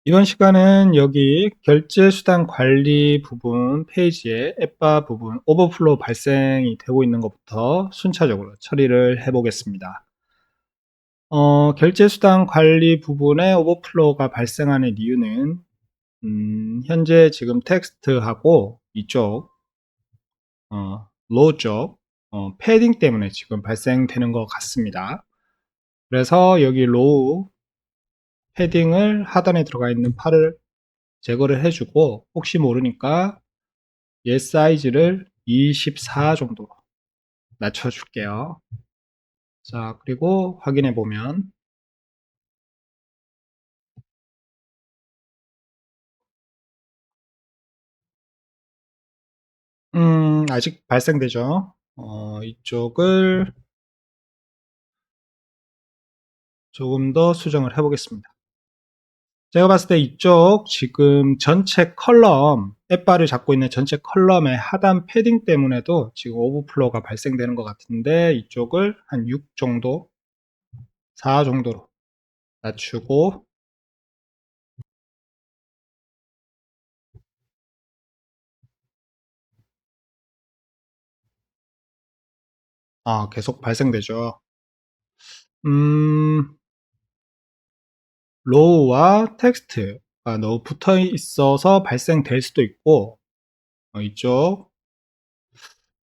이번 시간은 여기 결제수단 관리 부분 페이지에 앱바 부분 오버플로우 발생이 되고 있는 것부터 순차적으로 처리를 해 보겠습니다. 결제수단 관리 부분에 오버플로우가 발생하는 이유는 현재 지금 텍스트하고 이쪽 로우 쪽 패딩 때문에 지금 발생되는 것 같습니다. 그래서 여기 로우 패딩을 하단에 들어가 있는 팔을 제거를 해주고, 혹시 모르니까 얘 사이즈를 24 정도로 낮춰줄게요. 자, 그리고 확인해 보면 아직 발생되죠. 이쪽을 조금 더 수정을 해 보겠습니다. 제가 봤을 때 이쪽 지금 전체 컬럼, 앱바를 잡고 있는 전체 컬럼의 하단 패딩 때문에도 지금 오버플로우가 발생되는 것 같은데, 이쪽을 한 6 정도, 4 정도로 낮추고, 계속 발생되죠. 음, 로우와 텍스트가 너무 붙어 있어서 발생될 수도 있고, 이쪽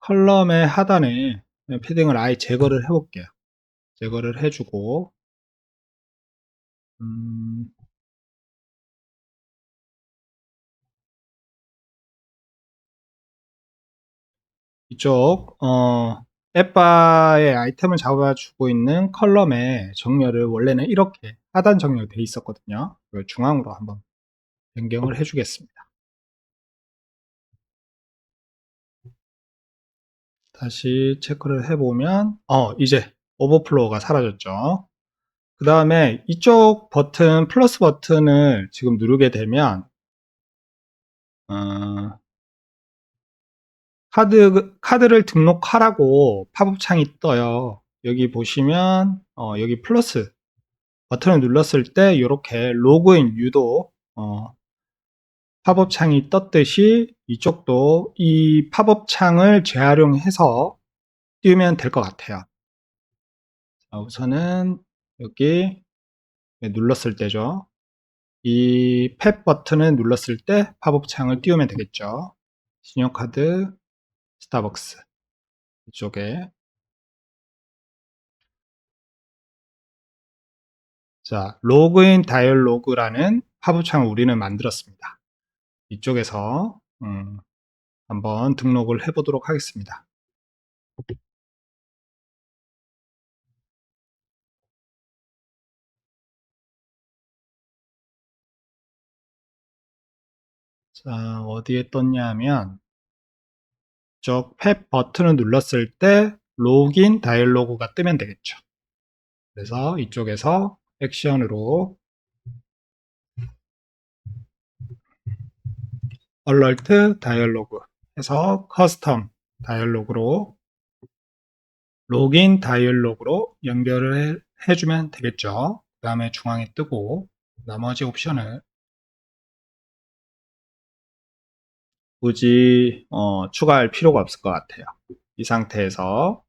컬럼의 하단에 패딩을 아예 제거를 해 볼게요. 제거를 해주고, 음, 이쪽 앱바의 아이템을 잡아주고 있는 컬럼의 정렬을 원래는 이렇게 하단 정렬 돼 있었거든요. 이걸 중앙으로 한번 변경을 해주겠습니다. 다시 체크를 해보면 이제 오버플로우가 사라졌죠. 그 다음에 이쪽 버튼, 플러스 버튼을 지금 누르게 되면 어, 카드를 등록하라고 팝업 창이 떠요. 여기 보시면 여기 플러스 버튼을 눌렀을 때 이렇게 로그인 유도 팝업 창이 떴듯이 이쪽도 이 팝업 창을 재활용해서 띄우면 될 것 같아요. 자, 우선은 여기 눌렀을 때죠. 이 탭 버튼을 눌렀을 때 팝업 창을 띄우면 되겠죠. 신용카드, 스타벅스 이쪽에. 자, 로그인 다이얼로그라는 팝업 창을 우리는 만들었습니다. 이쪽에서 한번 등록을 해보도록 하겠습니다. 자, 어디에 떴냐 하면 이쪽 탭 버튼을 눌렀을 때 로그인 다이얼로그가 뜨면 되겠죠. 그래서 이쪽에서 액션으로 얼럴트 다이얼로그 해서 커스텀 다이얼로그로 로그인 다이얼로그로 연결을 해주면 되겠죠. 그 다음에 중앙에 뜨고 나머지 옵션을 굳이 추가할 필요가 없을 것 같아요. 이 상태에서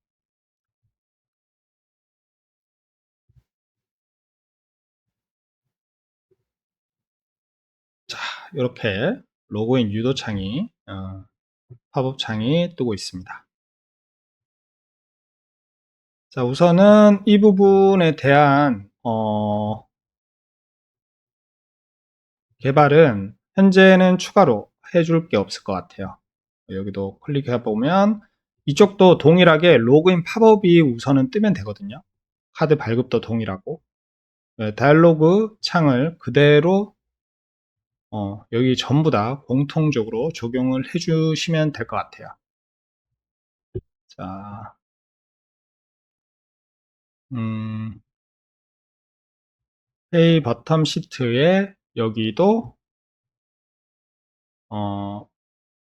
자, 이렇게 로그인 유도 창이 팝업 창이 뜨고 있습니다. 자, 우선은 이 부분에 대한 개발은 현재는 추가로 해줄 게 없을 것 같아요. 여기도 클릭해 보면 이쪽도 동일하게 로그인 팝업이 우선은 뜨면 되거든요. 카드 발급도 동일하고 다이얼로그 창을 그대로 여기 전부 다 공통적으로 적용을 해주시면 될 것 같아요. 자, 페이 버텀 시트에 여기도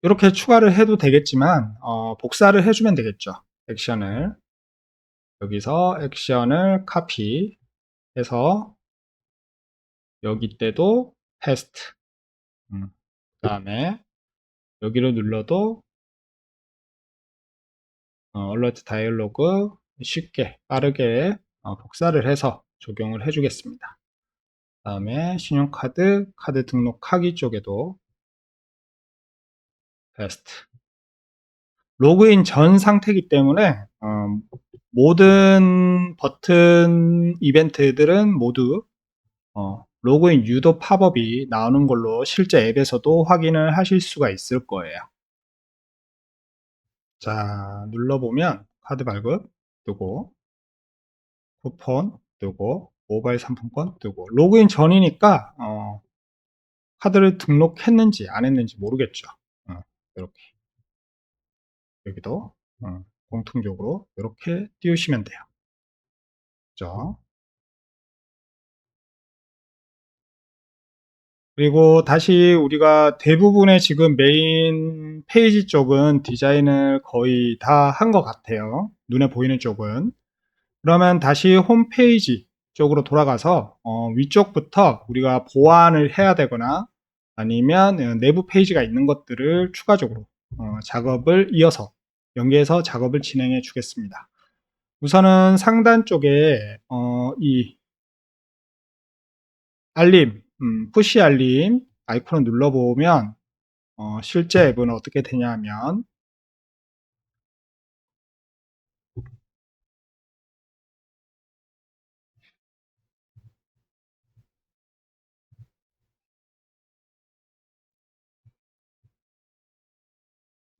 이렇게 추가를 해도 되겠지만 복사를 해주면 되겠죠. 액션을 여기서 액션을 카피 해서 여기 때도 테스트. 그 다음에 여기를 눌러도 얼러트 다이얼로그 쉽게 빠르게 복사를 해서 적용을 해주겠습니다. 그 다음에 신용카드 카드 등록하기 쪽에도 테스트. 로그인 전 상태이기 때문에 모든 버튼 이벤트들은 모두 로그인 유도 팝업이 나오는 걸로 실제 앱에서도 확인을 하실 수가 있을 거예요. 자, 눌러보면 카드 발급 뜨고, 쿠폰 뜨고, 모바일 상품권 뜨고, 로그인 전이니까 카드를 등록했는지 안 했는지 모르겠죠. 이렇게 여기도 공통적으로 이렇게 띄우시면 돼요. 그죠? 그리고 다시 우리가 대부분의 지금 메인 페이지 쪽은 디자인을 거의 다 한 것 같아요. 눈에 보이는 쪽은. 그러면 다시 홈페이지 쪽으로 돌아가서 위쪽부터 우리가 보완을 해야 되거나 아니면 내부 페이지가 있는 것들을 추가적으로 작업을 이어서 연계해서 작업을 진행해 주겠습니다. 우선은 상단 쪽에 이 알림, 푸시 알림 아이콘을 눌러보면 실제 앱은 어떻게 되냐면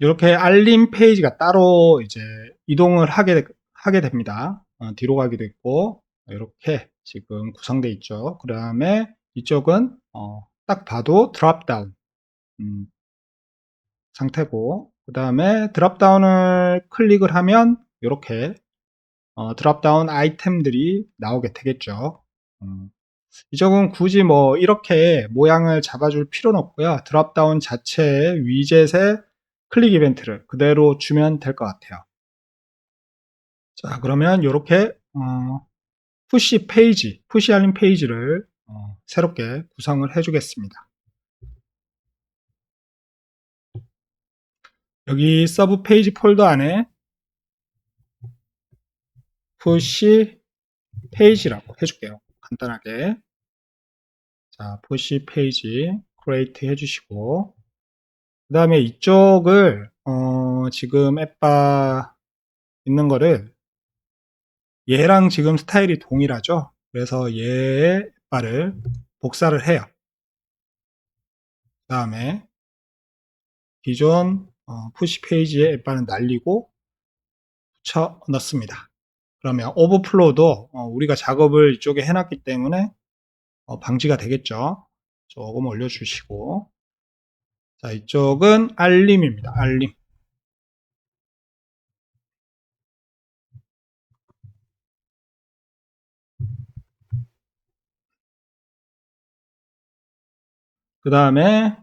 이렇게 알림 페이지가 따로 이제 이동을 하게 됩니다. 뒤로 가기도 있고 이렇게 지금 구성되어 있죠. 그 다음에 이쪽은 딱 봐도 드롭다운 상태고 그 다음에 드롭다운을 클릭을 하면 이렇게 드롭다운 아이템들이 나오게 되겠죠. 이쪽은 굳이 뭐 이렇게 모양을 잡아줄 필요는 없고요. 드롭다운 자체의 위젯에 클릭 이벤트를 그대로 주면 될 것 같아요. 자, 그러면 이렇게 푸시 페이지, 푸시 알림 페이지를 새롭게 구성을 해주겠습니다. 여기 서브 페이지 폴더 안에 푸시 페이지라고 해줄게요. 간단하게. 자, 푸시 페이지 크리에이트 해주시고 그 다음에 이쪽을 지금 앱바 있는 거를 얘랑 지금 스타일이 동일하죠. 그래서 얘의 바를 복사를 해요. 그 다음에 기존 푸시 페이지의 앱바는 날리고 붙여 넣습니다. 그러면 오버플로우도 우리가 작업을 이쪽에 해놨기 때문에 방지가 되겠죠. 조금 올려주시고 자, 이쪽은 알림입니다. 알림. 그 다음에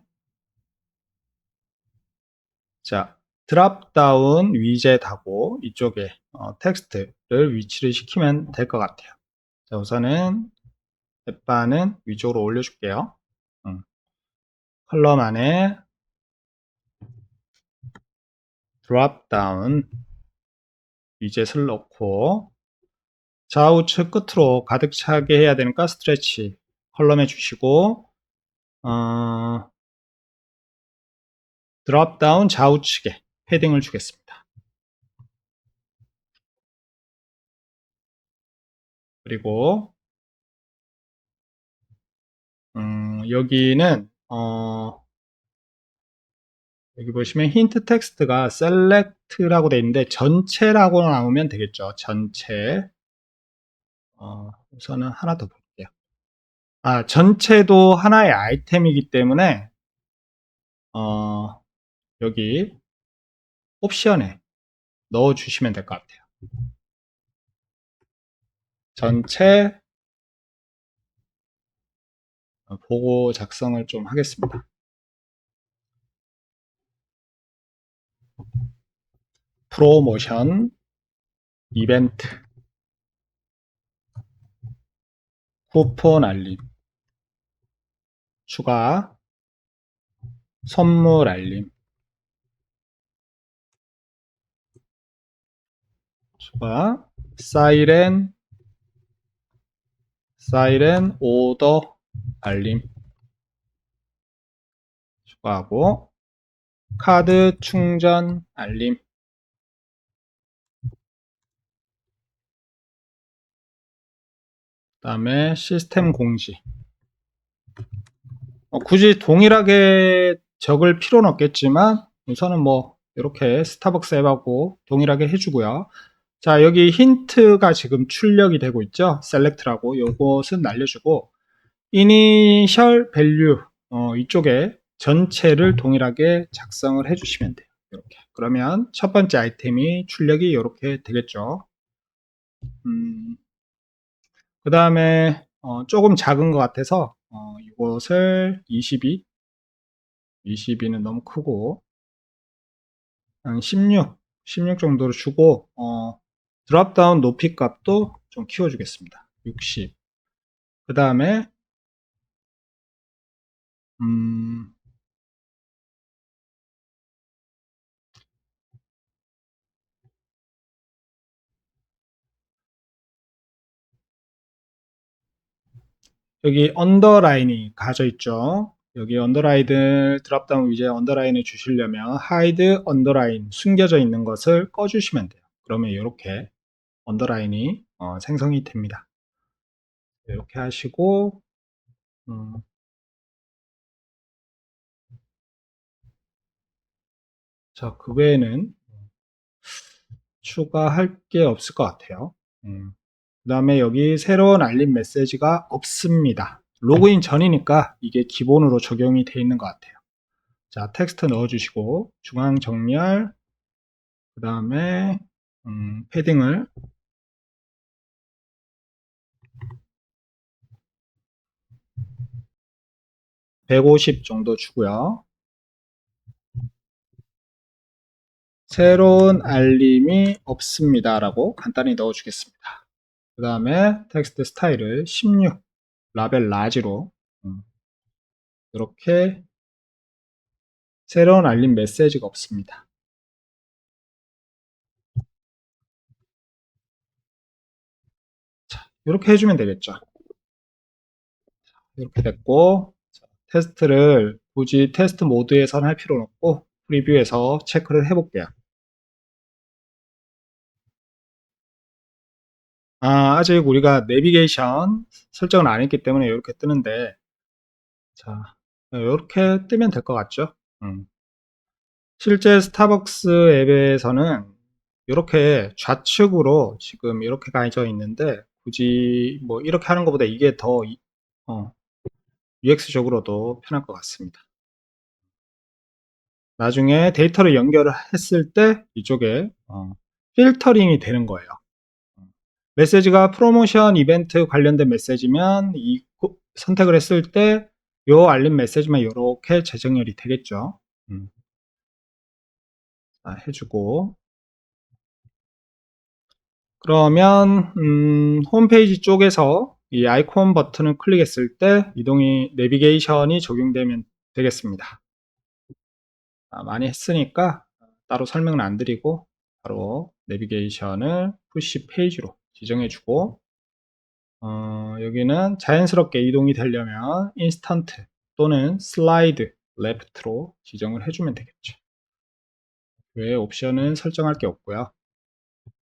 자, 드랍다운 위젯하고 이쪽에 텍스트를 위치를 시키면 될 것 같아요. 자, 우선은 앱바는 위쪽으로 올려줄게요. 컬럼 안에 드랍다운 위젯을 넣고 좌우측 끝으로 가득 차게 해야 되니까 스트레치 컬럼해 주시고 드랍다운 좌우측에 패딩을 주겠습니다. 그리고 여기는 여기 보시면 힌트 텍스트가 select라고 되어 있는데 전체라고 나오면 되겠죠. 전체. 우선은 하나 더 볼게요. 전체도 하나의 아이템이기 때문에 여기 옵션에 넣어 주시면 될 것 같아요. 전체 보고 작성을 좀 하겠습니다. 프로모션 이벤트 쿠폰 알림 추가, 선물 알림, 추가, 사이렌 오더 알림 추가하고, 카드 충전 알림, 그 다음에 시스템 공지. 굳이 동일하게 적을 필요는 없겠지만 우선은 뭐 이렇게 스타벅스 앱하고 동일하게 해주고요. 자, 여기 힌트가 지금 출력이 되고 있죠. 셀렉트라고. 요것은 날려주고, 이니셜 밸류 이쪽에 전체를 동일하게 작성을 해주시면 돼요. 이렇게. 그러면 첫 번째 아이템이 출력이 이렇게 되겠죠. 그 다음에 조금 작은 것 같아서 이것을 22는 너무 크고 한 16 정도로 주고, 드롭다운 높이 값도 좀 키워주겠습니다. 60. 그 다음에 여기 언더라인이 가져 있죠. 여기 언더라인을 드롭다운 위주에 언더라인을 주시려면 하이드 언더라인, 숨겨져 있는 것을 꺼주시면 돼요. 그러면 이렇게 언더라인이 생성이 됩니다. 이렇게 하시고, 자, 그 외에는 추가할 게 없을 것 같아요. 그 다음에 여기 새로운 알림 메시지가 없습니다. 로그인 전이니까 이게 기본으로 적용이 되어 있는 것 같아요. 자, 텍스트 넣어주시고, 중앙 정렬, 그 다음에 패딩을 150 정도 주고요. 새로운 알림이 없습니다 라고 간단히 넣어주겠습니다. 그 다음에 텍스트 스타일을 16 라벨 라지로 이렇게 새로운 알림 메시지가 없습니다. 자, 이렇게 해주면 되겠죠. 이렇게 됐고, 테스트를 굳이 테스트 모드에선 할 필요는 없고 프리뷰에서 체크를 해볼게요. 아직 우리가 내비게이션 설정을 안 했기 때문에 이렇게 뜨는데, 자, 이렇게 뜨면 될 것 같죠? 실제 스타벅스 앱에서는 이렇게 좌측으로 지금 이렇게 가져 있는데, 굳이 뭐 이렇게 하는 것보다 이게 더 UX적으로도 편할 것 같습니다. 나중에 데이터를 연결을 했을 때 이쪽에 필터링이 되는 거예요. 메시지가 프로모션 이벤트 관련된 메시지면 이 선택을 했을 때 이 알림 메시지만 이렇게 재정렬이 되겠죠. 해주고, 그러면 홈페이지 쪽에서 이 아이콘 버튼을 클릭했을 때 이동이 내비게이션이 적용되면 되겠습니다. 많이 했으니까 따로 설명은 안 드리고 바로 내비게이션을 푸시 페이지로 지정해주고, 여기는 자연스럽게 이동이 되려면 인스턴트 또는 슬라이드 레프트로 지정을 해주면 되겠죠. 외에 옵션은 설정할 게 없고요.